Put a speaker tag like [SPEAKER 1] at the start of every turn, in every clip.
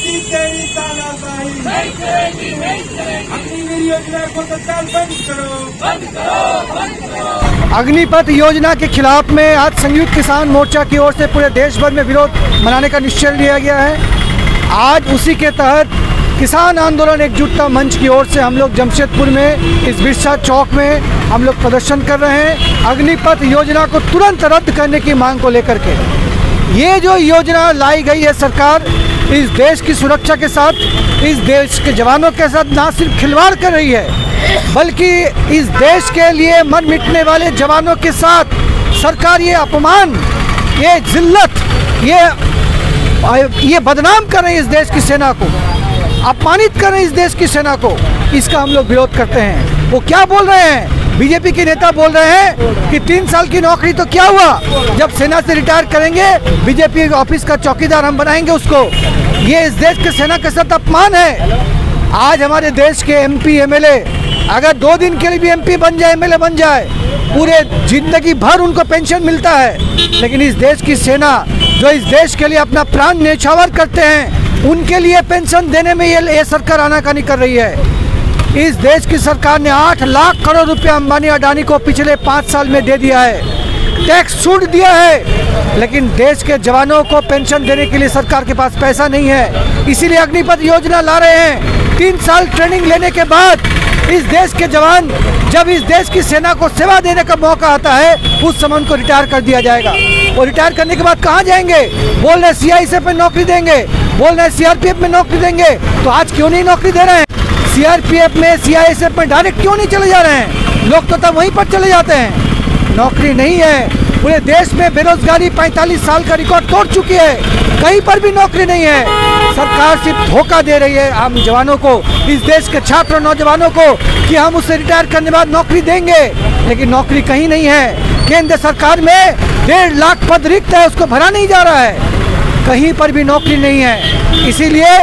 [SPEAKER 1] चलेगी तेरी तानाशाही, नहीं चलेगी, नहीं चलेगी। अग्निवीर योजना को तत्काल बंद करो, बंद करो, बंद करो।
[SPEAKER 2] अग्निपथ योजना के खिलाफ में आज संयुक्त किसान मोर्चा की ओर से पूरे देश भर में विरोध मनाने का निश्चय लिया गया है। आज उसी के तहत किसान आंदोलन एकजुटता मंच की ओर से हम लोग जमशेदपुर में इस बिरसा चौक में हम लोग प्रदर्शन कर रहे हैं अग्निपथ योजना को तुरंत रद्द करने की मांग को लेकर के। ये जो योजना लाई गई है सरकार इस देश की सुरक्षा के साथ, इस देश के जवानों के साथ ना सिर्फ खिलवाड़ कर रही है बल्कि इस देश के लिए मर मिटने वाले जवानों के साथ सरकार ये अपमान, ये जिल्लत, ये बदनाम कर रही है इस देश की सेना को, अपमानित कर रहे हैं इस देश की सेना को। इसका हम लोग विरोध करते हैं। वो क्या बोल रहे हैं, बीजेपी के नेता बोल रहे हैं कि 3 साल की नौकरी तो क्या हुआ, जब सेना से रिटायर करेंगे बीजेपी ऑफिस का चौकीदार हम बनाएंगे उसको। ये इस देश के सेना के साथ अपमान है। आज हमारे देश के एमपी एमएलए अगर 2 दिन के लिए भी एमपी बन जाए, एमएलए बन जाए, पूरे जिंदगी भर उनको पेंशन मिलता है, लेकिन इस देश की सेना जो इस देश के लिए अपना प्राण न्यौछावर करते हैं उनके लिए पेंशन देने में ये सरकार आनाकानी कर रही है। इस देश की सरकार ने 8 लाख करोड़ रुपया अंबानी अडानी को पिछले 5 साल में दे दिया है, टैक्स छूट दिया है, लेकिन देश के जवानों को पेंशन देने के लिए सरकार के पास पैसा नहीं है। इसीलिए अग्निपथ योजना ला रहे हैं। 3 साल ट्रेनिंग लेने के बाद इस देश के जवान जब इस देश की सेना को सेवा देने का मौका आता है उस समय उनको रिटायर कर दिया जाएगा। और रिटायर करने के बाद कहाँ जाएंगे? बोल रहे CISF में नौकरी देंगे, बोल रहे CRPF में नौकरी देंगे, तो आज क्यों नहीं नौकरी दे रहे हैं? CRPF में CISF में डायरेक्ट क्यों नहीं चले जा रहे हैं? लोग तो तब वहीं पर चले जाते हैं। नौकरी नहीं है। पूरे देश में बेरोजगारी 45 साल का रिकॉर्ड तोड़ चुकी है, कहीं पर भी नौकरी नहीं है। सरकार सिर्फ धोखा दे रही है आम जवानों को, इस देश के छात्र और नौजवानों को कि हम उससे रिटायर करने के बाद नौकरी देंगे, लेकिन नौकरी कहीं नहीं है। केंद्र सरकार में 1.5 लाख पद रिक्त है, उसको भरा नहीं जा रहा है, कहीं पर भी नौकरी नहीं है। इसीलिए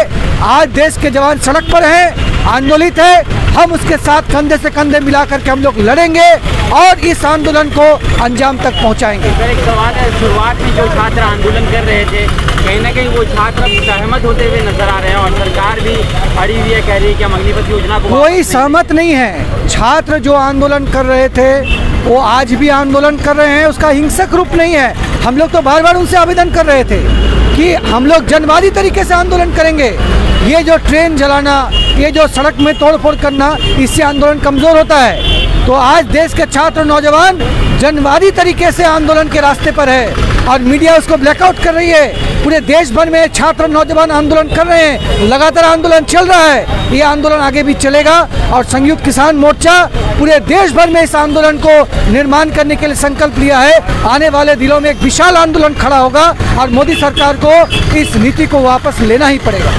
[SPEAKER 2] आज देश के जवान सड़क पर हैं, आंदोलित है। हम उसके साथ कंधे से कंधे मिलाकर के हम लोग लड़ेंगे और इस आंदोलन को अंजाम तक पहुंचाएंगे।
[SPEAKER 3] सर एक सवाल है, शुरुआत में जो छात्र आंदोलन कर रहे थे कहीं ना कहीं वो छात्र सहमत होते हुए नजर आ रहे हैं और सरकार भी अड़ी हुई है, कह रही है कि हम अग्निपथ योजना को
[SPEAKER 2] कोई सहमत नहीं है। छात्र जो आंदोलन कर रहे थे वो आज भी आंदोलन कर रहे हैं, उसका हिंसक रूप नहीं है। हम लोग तो बार बार उनसे आवेदन कर रहे थे कि हम लोग जनवादी तरीके से आंदोलन करेंगे। ये जो ट्रेन जलाना, ये जो सड़क में तोड़फोड़ करना, इससे आंदोलन कमज़ोर होता है। तो आज देश के छात्र नौजवान जनवादी तरीके से आंदोलन के रास्ते पर है और मीडिया उसको ब्लैकआउट कर रही है। पूरे देश भर में छात्र नौजवान आंदोलन कर रहे हैं, लगातार आंदोलन चल रहा है। ये आंदोलन आगे भी चलेगा और संयुक्त किसान मोर्चा पूरे देश भर में इस आंदोलन को निर्माण करने के लिए संकल्प लिया है। आने वाले दिनों में एक विशाल आंदोलन खड़ा होगा और मोदी सरकार को इस नीति को वापस लेना ही पड़ेगा।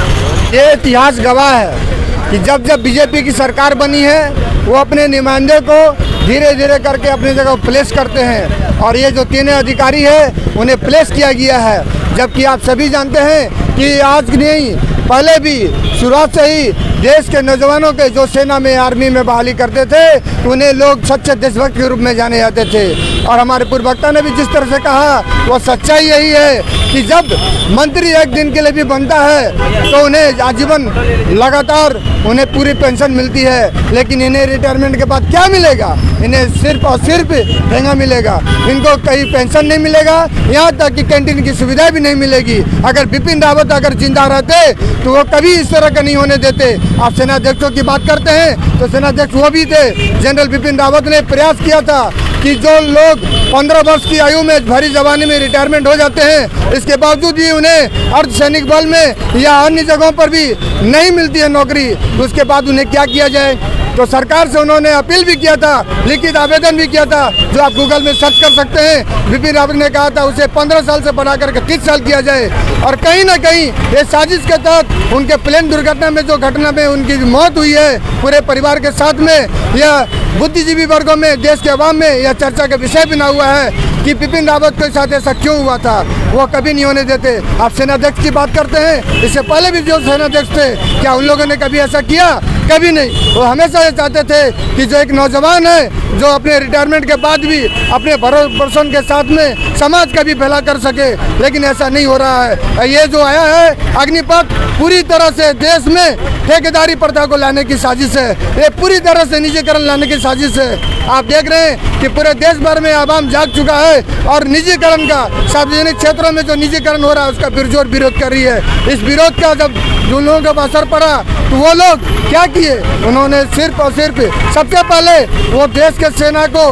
[SPEAKER 4] ये इतिहास गवाह है कि जब जब बीजेपी की सरकार बनी है वो अपने नुमाइंदे को धीरे धीरे करके अपनी जगह प्लेस करते हैं और ये जो 3 अधिकारी है उन्हें प्लेस किया गया है। जबकि आप सभी जानते हैं कि आज नहीं पहले भी शुरुआत से ही देश के नौजवानों के जो सेना में आर्मी में बहाली करते थे तो उन्हें लोग सच्चे देशभक्त के रूप में जाने जाते थे। और हमारे पूर्व वक्ता ने भी जिस तरह से कहा वो सच्चाई यही है कि जब मंत्री एक दिन के लिए भी बनता है तो उन्हें आजीवन लगातार उन्हें पूरी पेंशन मिलती है, लेकिन इन्हें रिटायरमेंट के बाद क्या मिलेगा? इन्हें सिर्फ और सिर्फ ठेंगा मिलेगा, इनको कहीं पेंशन नहीं मिलेगा, यहाँ तक कि कैंटीन की सुविधा भी नहीं मिलेगी। अगर बिपिन रावत अगर जिंदा रहते तो वो कभी इस तरह का नहीं होने देते। आप सेनाध्यक्षों की बात करते हैं तो सेनाध्यक्ष वो भी थे। जनरल बिपिन रावत ने प्रयास किया था कि जो लोग 15 वर्ष की आयु में भरी जवानी में रिटायरमेंट हो जाते हैं, इसके बावजूद भी उन्हें अर्धसैनिक बल में या अन्य जगहों पर भी नहीं मिलती है नौकरी, तो उसके बाद उन्हें क्या किया जाए? तो सरकार से उन्होंने अपील भी किया था, लिखित आवेदन भी किया था, जो आप गूगल में सर्च कर सकते हैं। बिपिन रावत ने कहा था उसे 15 साल से बढ़ा करके 30 साल किया जाए। और कहीं ना कहीं ये साजिश के तहत उनके प्लेन दुर्घटना में जो घटना में उनकी मौत हुई है, पूरे परिवार के साथ में, यह बुद्धिजीवी वर्गों में, देश के अवाम में यह चर्चा का विषय बना हुआ है कि बिपिन रावत के साथ ऐसा क्यों हुआ था। वो कभी नहीं होने देते। आप सेनाध्यक्ष की बात करते हैं, इससे पहले भी जो सेनाध्यक्ष थे, क्या उन लोगों ने कभी ऐसा किया? कभी नहीं। वो हमेशा ये चाहते थे कि जो एक नौजवान है जो अपने रिटायरमेंट के बाद भी अपने पर्सन के साथ में समाज का भी भला कर सके, लेकिन ऐसा नहीं हो रहा है। ये जो आया है अग्निपथ पूरी तरह से देश में ठेकेदारी प्रथा को लाने की साजिश है, ये पूरी तरह से निजीकरण लाने की साजिश है। आप देख रहे हैं कि पूरे देश भर में आवाम जाग चुका है और निजीकरण का, सार्वजनिक क्षेत्रों में जो निजीकरण हो रहा है उसका पुरजोर विरोध कर रही है। इस विरोध का जब जो लोगों पर असर पड़ा तो वो लोग क्या किए, उन्होंने सिर्फ और सिर्फ सबसे पहले वो देश के सेना को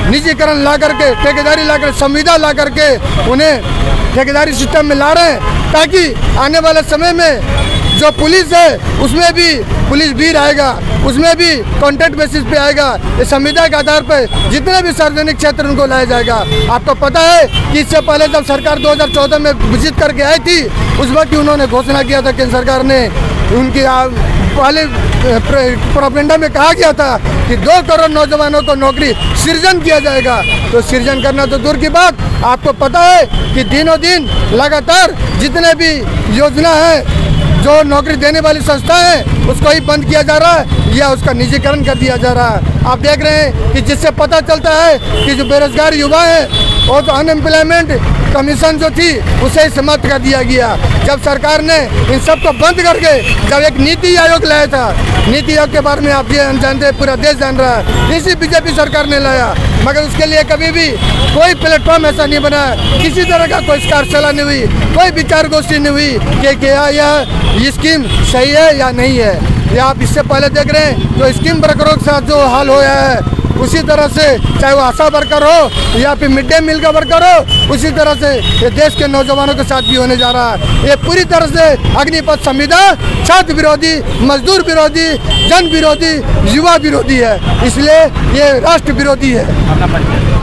[SPEAKER 4] निजीकरण ला करके, ठेकेदारी ला कर, संविदा ला करके उन्हें ठेकेदारी सिस्टम में ला रहे हैं, ताकि आने वाले समय में जो पुलिस है उसमें भी पुलिस वीर आएगा, उसमें भी कॉन्ट्रैक्ट बेसिस पे आएगा। इस संविदा के आधार पर जितने भी सार्वजनिक क्षेत्र उनको लाया जाएगा। आपको पता है कि इससे पहले जब सरकार 2014 में विजिट करके आई थी, उस वक्त उन्होंने घोषणा किया था, केंद्र सरकार ने उनकी पहले प्रोपेगेंडा में कहा गया था कि 2 करोड़ नौजवानों को नौकरी सृजन किया जाएगा। तो सृजन करना तो दूर की बात, आपको पता है कि दिनों दिन लगातार जितने भी योजना है, जो नौकरी देने वाली संस्था है, उसको ही बंद किया जा रहा है या उसका निजीकरण कर दिया जा रहा है। आप देख रहे हैं कि जिससे पता चलता है कि जो बेरोजगार युवा हैं और तो अनएम्प्लॉयमेंट कमीशन जो थी उसे समाप्त कर दिया गया। जब सरकार ने इन सब को बंद करके जब एक नीति आयोग लाया था, नीति आयोग के बारे में आप ये जानते हैं, पूरा देश जान रहा है, इसी बीजेपी सरकार ने लाया, मगर उसके लिए कभी भी कोई प्लेटफॉर्म ऐसा नहीं बना, किसी तरह का कोई कार्यशाला नहीं हुई, कोई विचार गोष्ठी नहीं हुई कि क्या यह स्कीम सही है या नहीं है। या आप इससे पहले देख रहे हैं जो स्कीम वर्करों के साथ जो हाल होया है, उसी तरह से चाहे वो आशा वर्कर हो या फिर मिड डे मील का वर्कर हो, उसी तरह से ये देश के नौजवानों के साथ भी होने जा रहा है। ये पूरी तरह से अग्निपथ संविदा छात्र विरोधी, मजदूर विरोधी, जन विरोधी, युवा विरोधी है, इसलिए ये राष्ट्र विरोधी है।